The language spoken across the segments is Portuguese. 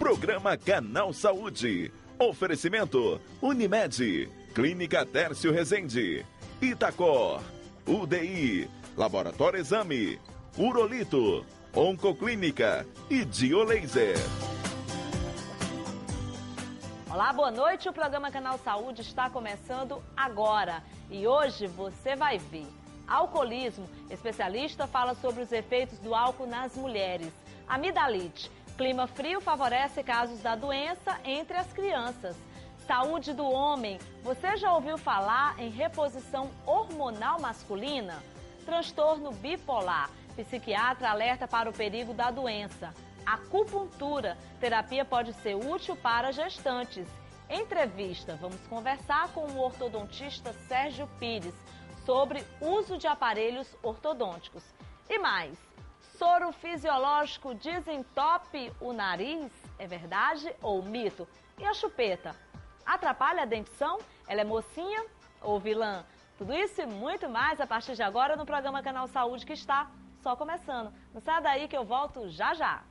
Programa Canal Saúde. Oferecimento Unimed, Clínica Tércio Rezende, Itacor, UDI, Laboratório Exame, Urolito, Oncoclínica e Diolaser. Olá, boa noite. O programa Canal Saúde está começando agora. E hoje você vai ver. Alcoolismo. Especialista fala sobre os efeitos do álcool nas mulheres. Amidalite. Clima frio favorece casos da doença entre as crianças. Saúde do homem. Você já ouviu falar em reposição hormonal masculina? Transtorno bipolar. Psiquiatra alerta para o perigo da doença. Acupuntura. Terapia pode ser útil para gestantes. Entrevista. Vamos conversar com o ortodontista Sérgio Pires sobre uso de aparelhos ortodônticos. E mais. Soro fisiológico desentope o nariz? É verdade ou mito? E a chupeta? Atrapalha a dentição? Ela é mocinha ou vilã? Tudo isso e muito mais a partir de agora no programa Canal Saúde, que está só começando. Não sai daí que eu volto já já.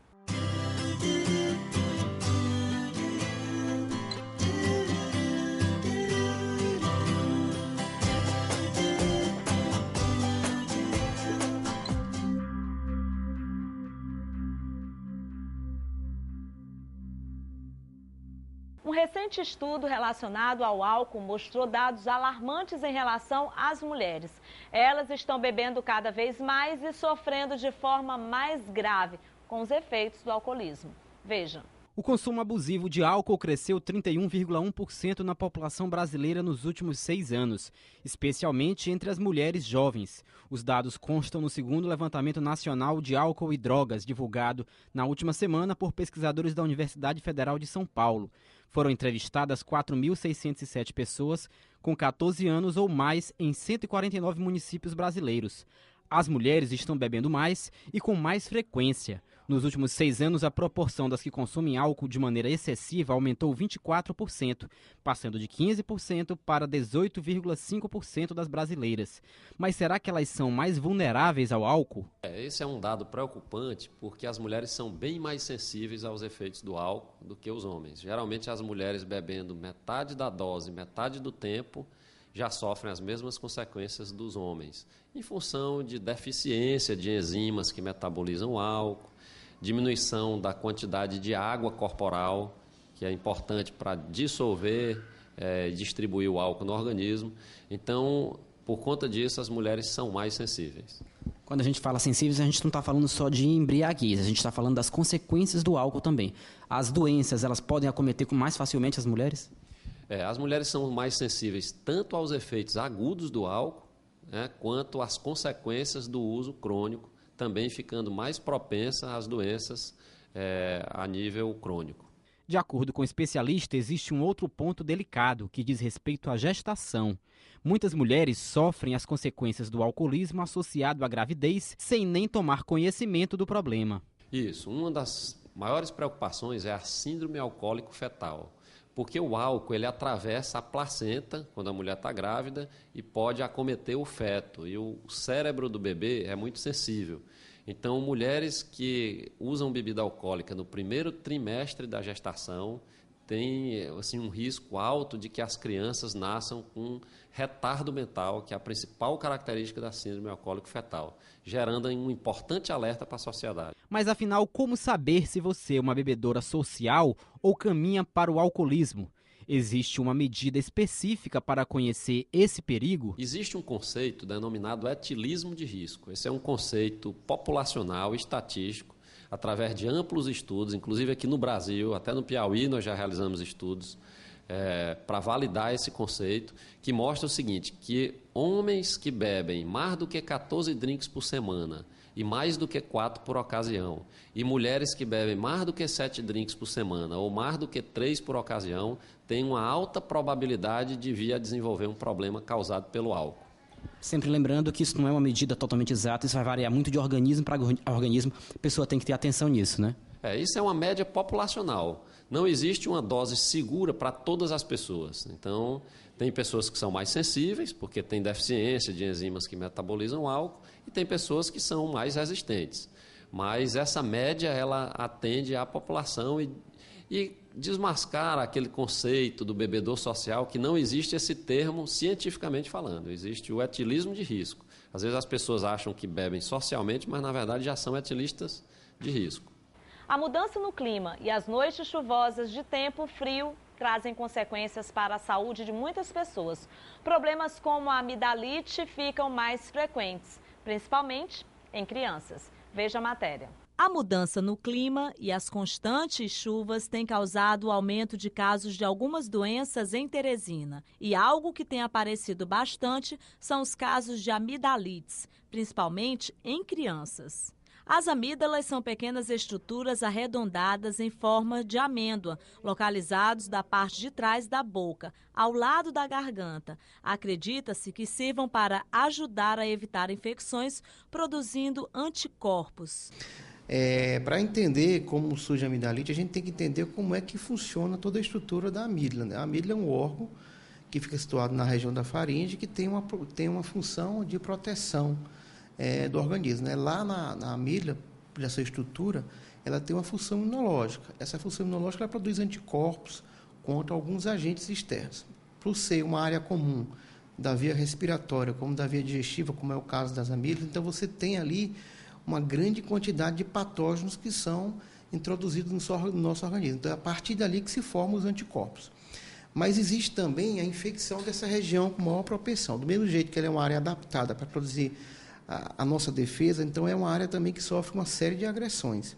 Um recente estudo relacionado ao álcool mostrou dados alarmantes em relação às mulheres. Elas estão bebendo cada vez mais e sofrendo de forma mais grave com os efeitos do alcoolismo. Vejam. O consumo abusivo de álcool cresceu 31,1% na população brasileira nos últimos 6 anos, especialmente entre as mulheres jovens. Os dados constam no segundo levantamento nacional de álcool e drogas, divulgado na última semana por pesquisadores da Universidade Federal de São Paulo. Foram entrevistadas 4.607 pessoas com 14 anos ou mais em 149 municípios brasileiros. As mulheres estão bebendo mais e com mais frequência. Nos últimos 6 anos, a proporção das que consomem álcool de maneira excessiva aumentou 24%, passando de 15% para 18,5% das brasileiras. Mas será que elas são mais vulneráveis ao álcool? Esse é um dado preocupante, porque as mulheres são bem mais sensíveis aos efeitos do álcool do que os homens. Geralmente, as mulheres bebendo metade da dose, metade do tempo, já sofrem as mesmas consequências dos homens, em função de deficiência de enzimas que metabolizam o álcool, diminuição da quantidade de água corporal, que é importante para dissolver e distribuir o álcool no organismo. Então, por conta disso, as mulheres são mais sensíveis. Quando a gente fala sensíveis, a gente não está falando só de embriaguez, a gente está falando das consequências do álcool também. As doenças, elas podem acometer mais facilmente as mulheres? As mulheres são mais sensíveis tanto aos efeitos agudos do álcool, quanto às consequências do uso crônico, também ficando mais propensa às doenças a nível crônico. De acordo com o especialista, existe um outro ponto delicado que diz respeito à gestação. Muitas mulheres sofrem as consequências do alcoolismo associado à gravidez sem nem tomar conhecimento do problema. Isso, uma das maiores preocupações é a síndrome alcoólico fetal. Porque o álcool ele atravessa a placenta quando a mulher está grávida e pode acometer o feto. E o cérebro do bebê é muito sensível. Então, mulheres que usam bebida alcoólica no primeiro trimestre da gestação têm assim, um risco alto de que as crianças nasçam com retardo mental, que é a principal característica da síndrome alcoólico fetal, gerando um importante alerta para a sociedade. Mas afinal, como saber se você é uma bebedora social ou caminha para o alcoolismo? Existe uma medida específica para conhecer esse perigo? Existe um conceito denominado etilismo de risco. Esse é um conceito populacional, estatístico, através de amplos estudos, inclusive aqui no Brasil, até no Piauí nós já realizamos estudos para validar esse conceito, que mostra o seguinte, que homens que bebem mais do que 14 drinks por semana e mais do que 4 por ocasião, e mulheres que bebem mais do que 7 drinks por semana ou mais do que 3 por ocasião, têm uma alta probabilidade de vir a desenvolver um problema causado pelo álcool. Sempre lembrando que isso não é uma medida totalmente exata, isso vai variar muito de organismo para organismo, a pessoa tem que ter atenção nisso, né? Isso é uma média populacional. Não existe uma dose segura para todas as pessoas. Então, tem pessoas que são mais sensíveis, porque têm deficiência de enzimas que metabolizam o álcool, e tem pessoas que são mais resistentes. Mas essa média, ela atende à população e desmascar aquele conceito do bebedor social, que não existe esse termo cientificamente falando, existe o etilismo de risco. Às vezes as pessoas acham que bebem socialmente, mas na verdade já são etilistas de risco. A mudança no clima e as noites chuvosas de tempo frio trazem consequências para a saúde de muitas pessoas. Problemas como a amidalite ficam mais frequentes, principalmente em crianças. Veja a matéria. A mudança no clima e as constantes chuvas têm causado o aumento de casos de algumas doenças em Teresina. E algo que tem aparecido bastante são os casos de amidalites, principalmente em crianças. As amígdalas são pequenas estruturas arredondadas em forma de amêndoa, localizados da parte de trás da boca, ao lado da garganta. Acredita-se que sirvam para ajudar a evitar infecções, produzindo anticorpos. Para entender como surge a amidalite, a gente tem que entender como é que funciona toda a estrutura da amígdala, né? A amígdala é um órgão que fica situado na região da faringe, que tem uma função de proteção do organismo, né? Lá na amígdala, essa estrutura, ela tem uma função imunológica. Essa função imunológica ela produz anticorpos contra alguns agentes externos. Por ser uma área comum da via respiratória, como da via digestiva, como é o caso das amígdalas, então você tem ali uma grande quantidade de patógenos que são introduzidos no nosso organismo. Então, é a partir dali que se formam os anticorpos. Mas existe também a infecção dessa região com maior propensão. Do mesmo jeito que ela é uma área adaptada para produzir a nossa defesa, então é uma área também que sofre uma série de agressões.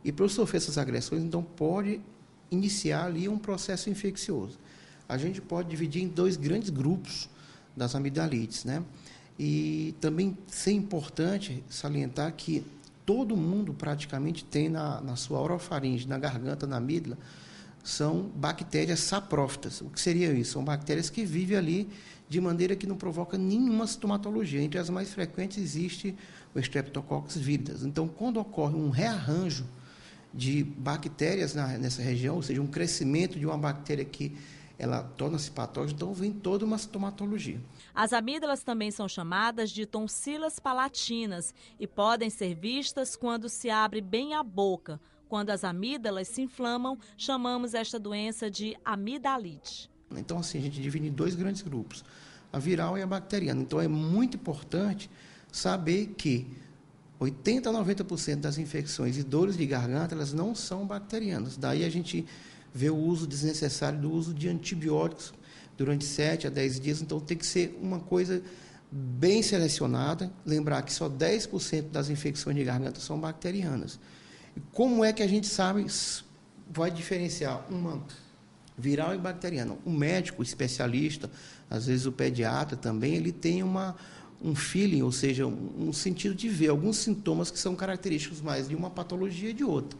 E para sofrer essas agressões, então pode iniciar ali um processo infeccioso. A gente pode dividir em dois grandes grupos das amidalites, né? E também é importante salientar que todo mundo praticamente tem na sua orofaringe, na garganta, na amígdala, são bactérias saprófitas. O que seria isso? São bactérias que vivem ali de maneira que não provoca nenhuma sintomatologia. Entre as mais frequentes existe o Streptococcus viridis. Então, quando ocorre um rearranjo de bactérias nessa região, ou seja, um crescimento de uma bactéria que ela torna-se patógena, então vem toda uma sintomatologia. As amígdalas também são chamadas de tonsilas palatinas e podem ser vistas quando se abre bem a boca. Quando as amígdalas se inflamam, chamamos esta doença de amidalite. Então, assim, a gente divide em dois grandes grupos, a viral e a bacteriana. Então, é muito importante saber que 80% a 90% das infecções e dores de garganta, elas não são bacterianas. Daí a gente vê o uso desnecessário do uso de antibióticos durante 7 a 10 dias. Então, tem que ser uma coisa bem selecionada. Lembrar que só 10% das infecções de garganta são bacterianas. E como é que a gente sabe, vai diferenciar uma viral e bacteriana? O médico especialista, às vezes o pediatra também, ele tem um feeling, ou seja, um sentido de ver alguns sintomas que são característicos mais de uma patologia e de outra.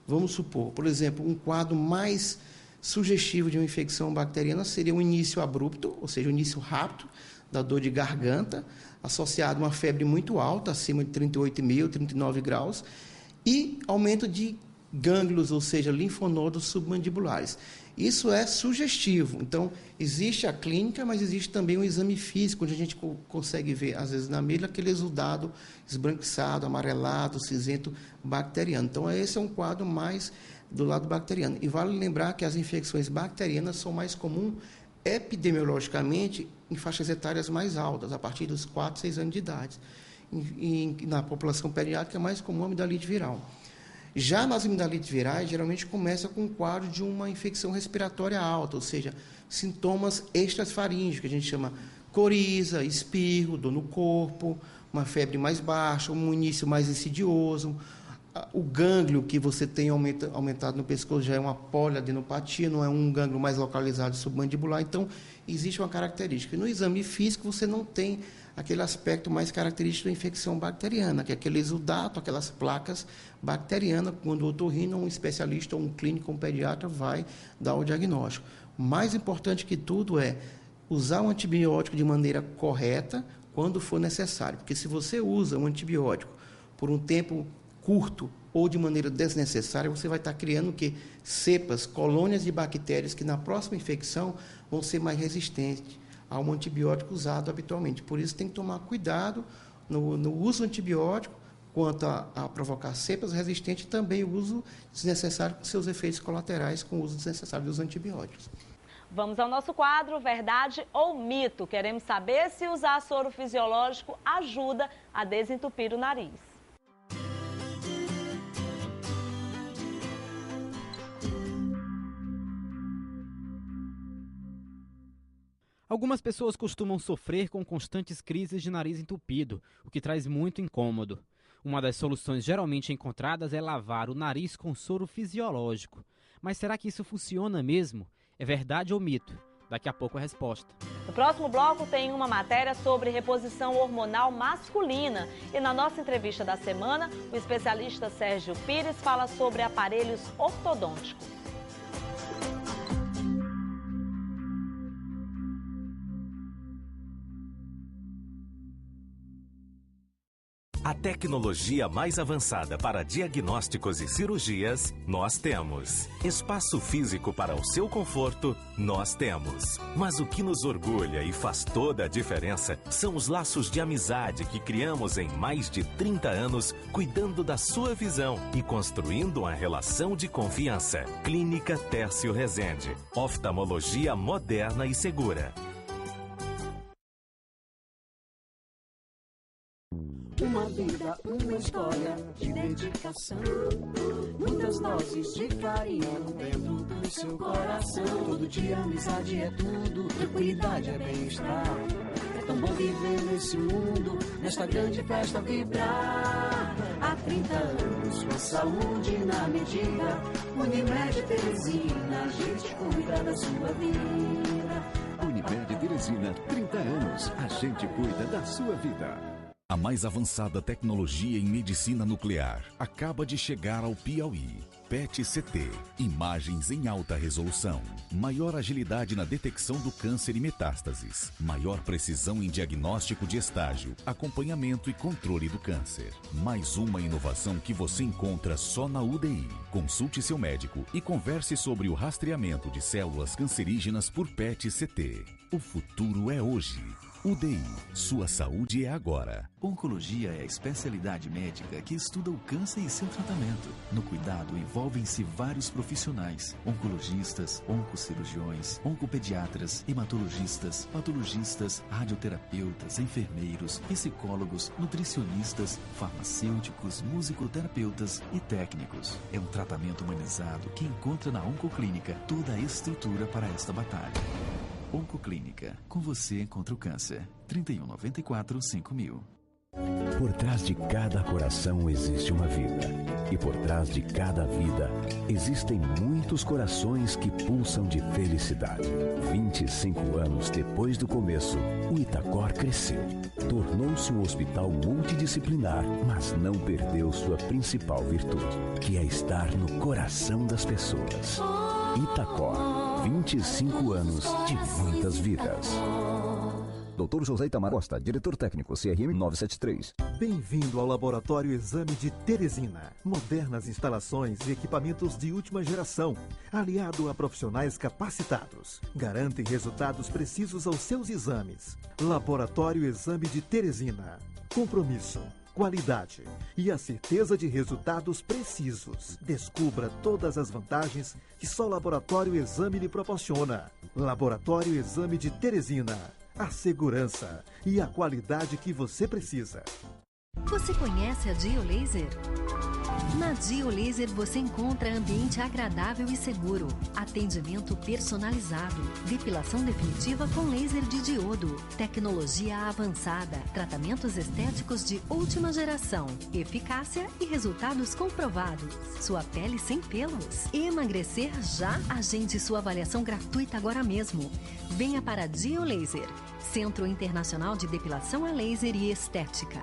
Vamos supor, por exemplo, um quadro mais sugestivo de uma infecção bacteriana seria um início abrupto, ou seja, um início rápido da dor de garganta, associado a uma febre muito alta, acima de 38,5, 39 graus, e aumento de gânglios, ou seja, linfonodos submandibulares. Isso é sugestivo. Então, existe a clínica, mas existe também um exame físico, onde a gente consegue ver, às vezes, na amígdala, aquele exudado esbranquiçado, amarelado, cinzento bacteriano. Então, esse é um quadro mais do lado bacteriano. E vale lembrar que as infecções bacterianas são mais comuns epidemiologicamente em faixas etárias mais altas, a partir dos 4, 6 anos de idade. Na população pediátrica é mais comum a amidalite viral. Já nas amidalites virais, geralmente começa com um quadro de uma infecção respiratória alta, ou seja, sintomas extrafaríngicos, que a gente chama coriza, espirro, dor no corpo, uma febre mais baixa, um início mais insidioso. O gânglio que você tem aumentado no pescoço já é uma poliadenopatia, não é um gânglio mais localizado submandibular. Então, existe uma característica. No exame físico, você não tem aquele aspecto mais característico da infecção bacteriana, que é aquele exudato, aquelas placas bacterianas, quando o otorrino, um especialista, um clínico, um pediatra vai dar o diagnóstico. Mais importante que tudo é usar o antibiótico de maneira correta quando for necessário, porque se você usa um antibiótico por um tempo curto ou de maneira desnecessária, você vai estar criando o quê? Cepas, colônias de bactérias que na próxima infecção vão ser mais resistentes a um antibiótico usado habitualmente. Por isso tem que tomar cuidado no uso do antibiótico quanto a provocar cepas resistentes, também o uso desnecessário com seus efeitos colaterais, com o uso desnecessário dos antibióticos. Vamos ao nosso quadro Verdade ou Mito. Queremos saber se usar soro fisiológico ajuda a desentupir o nariz. Algumas pessoas costumam sofrer com constantes crises de nariz entupido, o que traz muito incômodo. Uma das soluções geralmente encontradas é lavar o nariz com soro fisiológico. Mas será que isso funciona mesmo? É verdade ou mito? Daqui a pouco a resposta. No próximo bloco tem uma matéria sobre reposição hormonal masculina. E na nossa entrevista da semana, o especialista Sérgio Pires fala sobre aparelhos ortodônticos. A tecnologia mais avançada para diagnósticos e cirurgias, nós temos. Espaço físico para o seu conforto, nós temos. Mas o que nos orgulha e faz toda a diferença são os laços de amizade que criamos em mais de 30 anos, cuidando da sua visão e construindo uma relação de confiança. Clínica Tércio Rezende. Oftalmologia moderna e segura. Uma vida, uma história de dedicação, muitas doses de carinho dentro do seu coração. Todo dia amizade é tudo, tranquilidade é bem-estar. É tão bom viver nesse mundo, nesta grande festa vibrar. Há 30 anos, com saúde na medida, Unimed Teresina, a gente cuida da sua vida. Unimed Teresina, 30 anos, a gente cuida da sua vida. A mais avançada tecnologia em medicina nuclear acaba de chegar ao Piauí. PET-CT, imagens em alta resolução, maior agilidade na detecção do câncer e metástases, maior precisão em diagnóstico de estágio, acompanhamento e controle do câncer. Mais uma inovação que você encontra só na UDI. Consulte seu médico e converse sobre o rastreamento de células cancerígenas por PET-CT. O futuro é hoje. UDI, sua saúde é agora. Oncologia é a especialidade médica que estuda o câncer e seu tratamento. No cuidado envolvem-se vários profissionais: oncologistas, oncocirurgiões, oncopediatras, hematologistas, patologistas, radioterapeutas, enfermeiros, psicólogos, nutricionistas, farmacêuticos, musicoterapeutas e técnicos. É um tratamento humanizado que encontra na Oncoclínica toda a estrutura para esta batalha. Oncoclínica, com você contra o câncer. 3194-5000. Por trás de cada coração existe uma vida. E por trás de cada vida existem muitos corações que pulsam de felicidade. 25 anos depois do começo, o Itacor cresceu. Tornou-se um hospital multidisciplinar, mas não perdeu sua principal virtude, que é estar no coração das pessoas. Itacor. 25 anos de muitas vidas. Dr. José Itamar Costa, diretor técnico, CRM 973. Bem-vindo ao Laboratório Exame de Teresina. Modernas instalações e equipamentos de última geração, aliado a profissionais capacitados. Garantem resultados precisos aos seus exames. Laboratório Exame de Teresina. Compromisso, qualidade e a certeza de resultados precisos. Descubra todas as vantagens que só o Laboratório Exame lhe proporciona. Laboratório Exame de Teresina. A segurança e a qualidade que você precisa. Você conhece a Diolaser? Na Diolaser você encontra ambiente agradável e seguro, atendimento personalizado, depilação definitiva com laser de diodo, tecnologia avançada, tratamentos estéticos de última geração, eficácia e resultados comprovados. Sua pele sem pelos. Emagrecer já? Agende sua avaliação gratuita agora mesmo. Venha para Diolaser, Centro Internacional de Depilação a Laser e Estética.